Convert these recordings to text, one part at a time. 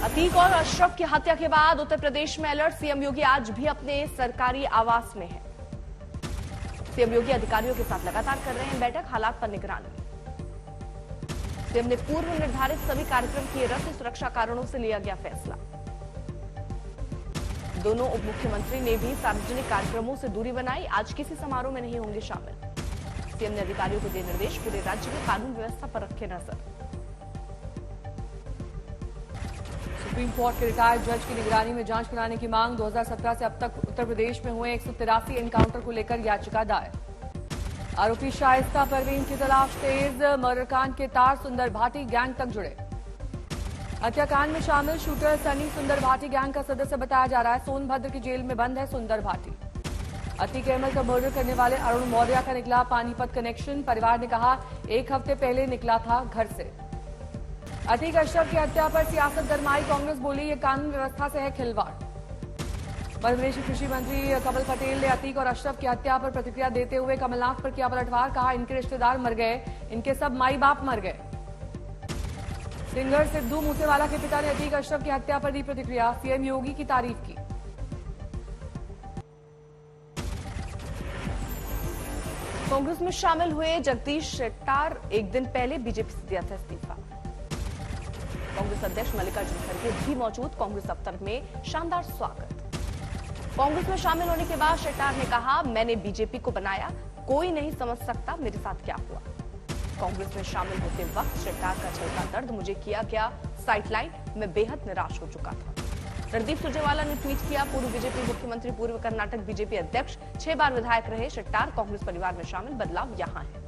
अतीक और अशरफ की हत्या के बाद उत्तर प्रदेश में अलर्ट। सीएम योगी आज भी अपने सरकारी आवास में हैं। सीएम योगी अधिकारियों के साथ लगातार कर रहे हैं बैठक, हालात पर निगरानी। सीएम ने पूर्व निर्धारित सभी कार्यक्रम किए रद्द, सुरक्षा कारणों से लिया गया फैसला। दोनों उप मुख्यमंत्री ने भी सार्वजनिक कार्यक्रमों से दूरी बनाई, आज किसी समारोह में नहीं होंगे शामिल। सीएम ने अधिकारियों को दिए निर्देश, पूरे राज्य में कानून व्यवस्था पर रखे नजर। सुप्रीम कोर्ट के रिटायर्ड जज की निगरानी में जांच कराने की मांग। 2017 से अब तक उत्तर प्रदेश में हुए 183 एनकाउंटर को लेकर याचिका दायर। आरोपी शाइस्ता परवीन की तलाश तेज, मर्डर कांड के तार सुंदर भाटी गैंग तक जुड़े। हत्याकांड में शामिल शूटर सनी सुंदर भाटी गैंग का सदस्य बताया जा रहा है। सोनभद्र की जेल में बंद है सुंदर भाटी। अतीक अहमद का मर्डर करने वाले अरुण मौर्य का निकला पानीपत कनेक्शन। परिवार ने कहा 1 हफ्ते पहले निकला था घर से। अतीक अशरफ की हत्या पर सियासत गरमाई, कांग्रेस बोली ये कानून व्यवस्था से है खिलवाड़। मध्य प्रदेश के कृषि मंत्री कमल पटेल ने अतीक और अशरफ की हत्या पर प्रतिक्रिया देते हुए कमलनाथ पर किया पलटवार। कहा इनके रिश्तेदार मर गए, इनके सब माई बाप मर गए। सिंगर सिद्धू मूसेवाला के पिता ने अतीक अशरफ की हत्या पर दी प्रतिक्रिया, सीएम योगी की तारीफ की। कांग्रेस में शामिल हुए जगदीश शेट्टार एक दिन पहले बीजेपी से दिया था इस्तीफा। कांग्रेस अध्यक्ष मल्लिकार्जुन खड़गे भी मौजूद, कांग्रेस दफ्तर में शानदार स्वागत। कांग्रेस में शामिल होने के बाद शेट्टार ने कहा मैंने बीजेपी को बनाया, कोई नहीं समझ सकता मेरे साथ क्या हुआ। कांग्रेस में शामिल होते वक्त शेट्टार का झलका दर्द मुझे किया गया साइडलाइन, मैं बेहद निराश हो चुका था। रणदीप सुरजेवाला ने ट्वीट किया पूर्व बीजेपी मुख्यमंत्री, पूर्व कर्नाटक बीजेपी अध्यक्ष, 6 बार विधायक रहे शेट्टार। कांग्रेस परिवार में शामिल, बदलाव यहां है।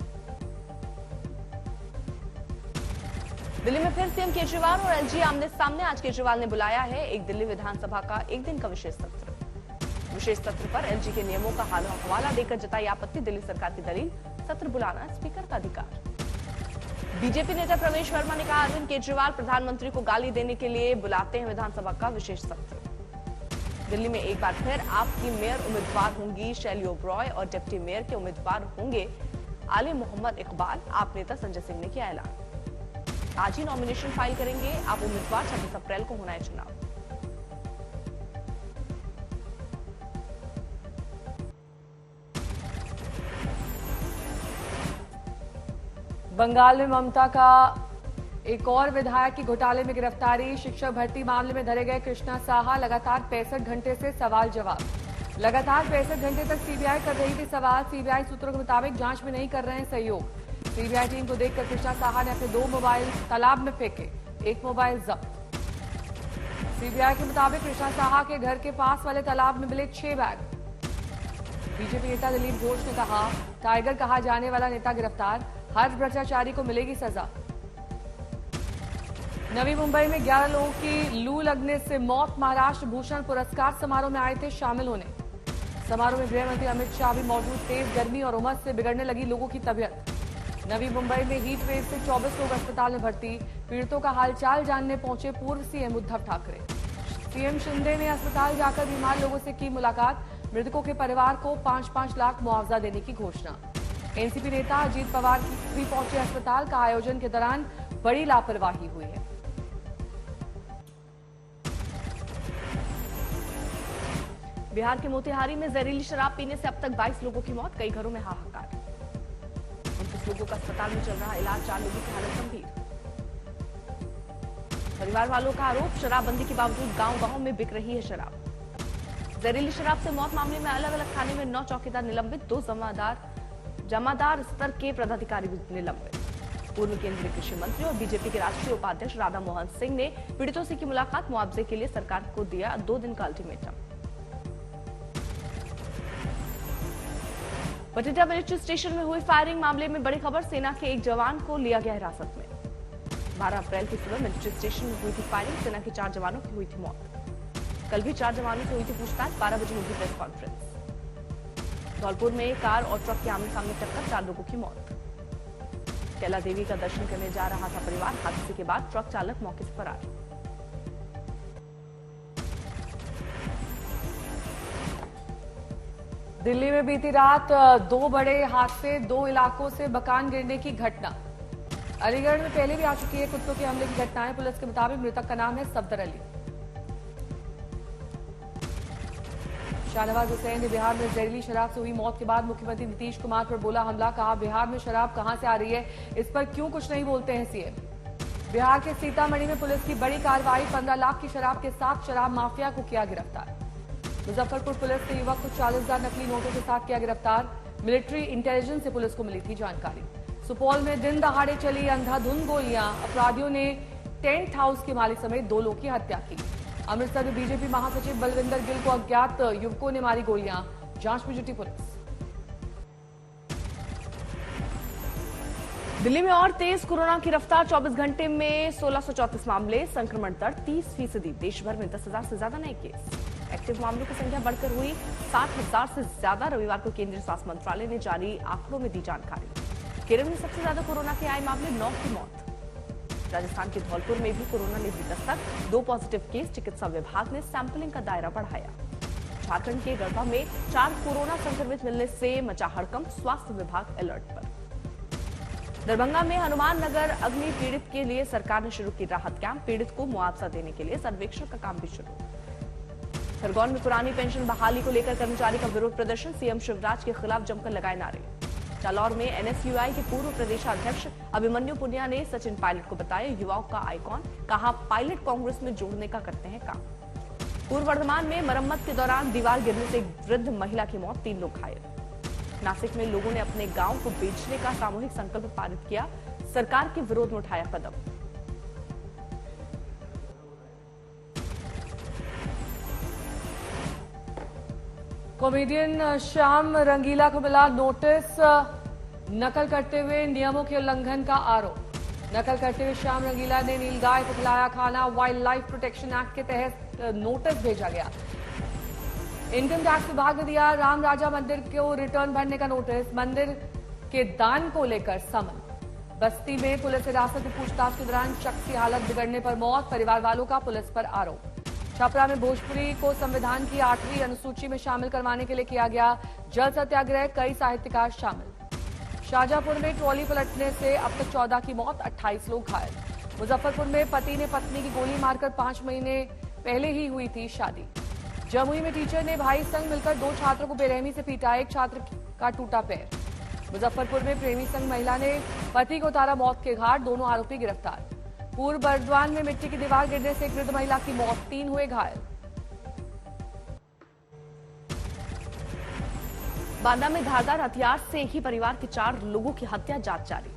दिल्ली में फिर सीएम केजरीवाल और एलजी आमने सामने। आज केजरीवाल ने बुलाया है एक दिल्ली विधानसभा का एक दिन का विशेष सत्र। विशेष सत्र पर एलजी के नियमों का हवाला देकर जताई आपत्ति, दिल्ली सरकार की दलील, सत्र बुलाना स्पीकर का अधिकार। बीजेपी नेता प्रवेश वर्मा ने कहा अरविंद केजरीवाल प्रधानमंत्री को गाली देने के लिए बुलाते हैं विधानसभा का विशेष सत्र। दिल्ली में एक बार फिर आपकी मेयर उम्मीदवार होंगी शैली ओबरॉय और डिप्टी मेयर के उम्मीदवार होंगे आले मोहम्मद इकबाल। आप नेता संजय सिंह ने किया ऐलान, आज ही नॉमिनेशन फाइल करेंगे आप उम्मीदवार। 26 अप्रैल को होना है चुनाव। बंगाल में ममता का एक और विधायक की घोटाले में गिरफ्तारी। शिक्षक भर्ती मामले में धरे गए कृष्णा साहा, लगातार 65 घंटे से सवाल जवाब। लगातार 65 घंटे तक सीबीआई कर रही थी सवाल। सीबीआई सूत्रों के मुताबिक जांच में नहीं कर रहे हैं सहयोग। सीबीआई टीम को देखकर कृष्णा साहा ने अपने 2 मोबाइल तालाब में फेंके, 1 मोबाइल जब्त। सीबीआई के मुताबिक कृष्णा साहा के घर के पास वाले तालाब में मिले 6 बैग। बीजेपी नेता दिलीप घोष ने कहा टाइगर कहा जाने वाला नेता गिरफ्तार, हर भ्रष्टाचारी को मिलेगी सजा। नवी मुंबई में 11 लोगों की लू लगने से मौत। महाराष्ट्र भूषण पुरस्कार समारोह में आए थे शामिल होने। समारोह में गृह मंत्री अमित शाह भी मौजूद। तेज गर्मी और उमस से बिगड़ने लगी लोगों की तबीयत। नवी मुंबई में हीट वेव से 24 लोग अस्पताल में भर्ती। पीड़ितों का हालचाल जानने पहुंचे पूर्व सीएम उद्धव ठाकरे। सीएम शिंदे ने अस्पताल जाकर बीमार लोगों से की मुलाकात। मृतकों के परिवार को 5-5 लाख मुआवजा देने की घोषणा। एनसीपी नेता अजीत पवार भी पहुंचे अस्पताल का। आयोजन के दौरान बड़ी लापरवाही हुई है। बिहार के मोतिहारी में जहरीली शराब पीने से अब तक 22 लोगों की मौत, कई घरों में हाहाकार। 29 लोगों का अस्पताल में चल रहा इलाज, 4 लोगों की हालत गंभीर। परिवार वालों का आरोप शराबबंदी के बावजूद गांव-गांव में बिक रही है शराब। जहरीली शराब से मौत मामले में अलग अलग थाने में 9 चौकीदार निलंबित, 2 जमादार स्तर के पदाधिकारी भी निलंबित। पूर्व केंद्रीय कृषि मंत्री और बीजेपी के राष्ट्रीय उपाध्यक्ष राधा मोहन सिंह ने पीड़ितों से की मुलाकात, मुआवजे के लिए सरकार को दिया 2 दिन का अल्टीमेटम। बठिंडा मिलिट्री स्टेशन में हुई फायरिंग मामले में बड़ी खबर, सेना के एक जवान को लिया गया हिरासत में। 12 अप्रैल की सुबह मिलिट्री स्टेशन में हुई थी फायरिंग, सेना के 4 जवानों की हुई थी मौत। कल भी 4 जवानों से हुई थी पूछताछ। 12 बजे होगी प्रेस कॉन्फ्रेंस। धौलपुर में कार और ट्रक के आमने सामने टक्कर, 4 लोगों की मौत। कैला देवी का दर्शन करने जा रहा था परिवार, हादसे के बाद ट्रक चालक मौके से फरार। दिल्ली में बीती रात 2 बड़े हादसे, 2 इलाकों से मकान गिरने की घटना। अलीगढ़ में पहले भी आ चुकी है कुत्तों के हमले की घटनाएं। पुलिस के मुताबिक मृतक का नाम है सफदर अली। शाहनवाज हुसैन ने बिहार में जहरीली शराब से हुई मौत के बाद मुख्यमंत्री नीतीश कुमार पर बोला हमला। कहा बिहार में शराब कहां से आ रही है, इस पर क्यों कुछ नहीं बोलते हैं सीएम। बिहार के सीतामढ़ी में पुलिस की बड़ी कार्रवाई। 15 लाख की शराब के साथ शराब माफिया को किया गिरफ्तार। मुजफ्फरपुर पुलिस ने युवक को 40,000 नकली नोटों के साथ किया गिरफ्तार। मिलिट्री इंटेलिजेंस से पुलिस को मिली थी जानकारी। सुपौल में दिन दहाड़े चली अंधाधुंध गोलियां। अपराधियों ने टेंट हाउस के मालिक समेत 2 लोगों की हत्या की। अमृतसर में बीजेपी महासचिव बलविंदर गिल को अज्ञात युवकों ने मारी गोलियां। जांच में जुटी पुलिस। दिल्ली में और तेज कोरोना की रफ्तार। 24 घंटे में 1634 मामले, संक्रमण दर 30%। देश भर में 10,000 से ज्यादा नए केस। एक्टिव मामलों की संख्या बढ़कर हुई 60,000 से ज्यादा। रविवार को केंद्रीय स्वास्थ्य मंत्रालय ने जारी आंकड़ों में दी जानकारी। केरल में सबसे ज्यादा कोरोना के आए मामले, 9 की मौत। राजस्थान के धौलपुर में भी कोरोना ने दी दस्तक, 2 पॉजिटिव केस। चिकित्सा विभाग ने सैंपलिंग का दायरा बढ़ाया। झारखंड के गढ़वा में 4 कोरोना संक्रमित मिलने से मचा हड़कंप। स्वास्थ्य विभाग अलर्ट पर। दरभंगा में हनुमान नगर अग्नि पीड़ित के लिए सरकार ने शुरू की राहत कैंप। पीड़ित को मुआवजा देने के लिए सर्वेक्षण का काम भी शुरू। खरगोन में पुरानी पेंशन बहाली को लेकर कर्मचारी का विरोध प्रदर्शन। सीएम शिवराज के खिलाफ जमकर लगाए नारे। जालौर में एनएसयूआई के पूर्व प्रदेशाध्यक्ष अभिमन्यु पुनिया ने सचिन पायलट को बताया युवाओं का आइकॉन। कहा पायलट कांग्रेस में जोड़ने का करते हैं काम। पूर्व वर्धमान में मरम्मत के दौरान दीवार गिरने से एक वृद्ध महिला की मौत, 3 लोग घायल। नासिक में लोगों ने अपने गांव को बेचने का सामूहिक संकल्प पारित किया। सरकार के विरोध में उठाया कदम। कॉमेडियन श्याम रंगीला को मिला नोटिस। नकल करते हुए नियमों के उल्लंघन का आरोप। नकल करते हुए श्याम रंगीला ने नीलगाय को खिलाया खाना। वाइल्ड लाइफ प्रोटेक्शन एक्ट के तहत नोटिस भेजा गया। इनकम टैक्स विभाग ने दिया राम राजा मंदिर को रिटर्न भरने का नोटिस। मंदिर के दान को लेकर समन। बस्ती में पुलिस हिरासत में पूछताछ के दौरान शख्स की हालत बिगड़ने पर मौत। परिवार वालों का पुलिस पर आरोप। छपरा में भोजपुरी को संविधान की 8वीं अनुसूची में शामिल करवाने के लिए किया गया जल सत्याग्रह। कई साहित्यकार शामिल। शाहजहांपुर में ट्रॉली पलटने से अब तक 14 की मौत, 28 लोग घायल। मुजफ्फरपुर में पति ने पत्नी की गोली मारकर 5 महीने पहले ही हुई थी शादी। जमुई में टीचर ने भाई संग मिलकर 2 छात्रों को बेरहमी से पीटा। एक छात्र का टूटा पैर। मुजफ्फरपुर में प्रेमी संग महिला ने पति को उतारा मौत के घाट। दोनों आरोपी गिरफ्तार। पूर्व बर्दवान में मिट्टी की दीवार गिरने से एक वृद्ध महिला की मौत, 3 हुए घायल। बांदा में धारदार हथियार से एक ही परिवार के 4 लोगों की हत्या, जांच जारी।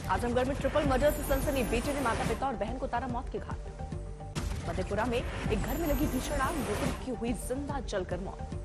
आजमगढ़ में ट्रिपल मर्डर से सनसनी। बेटे ने माता पिता और बहन को उतारा मौत के घाट। मधेपुरा में एक घर में लगी भीषण आग, बुजुर्ग की हुई जिंदा जलकर मौत।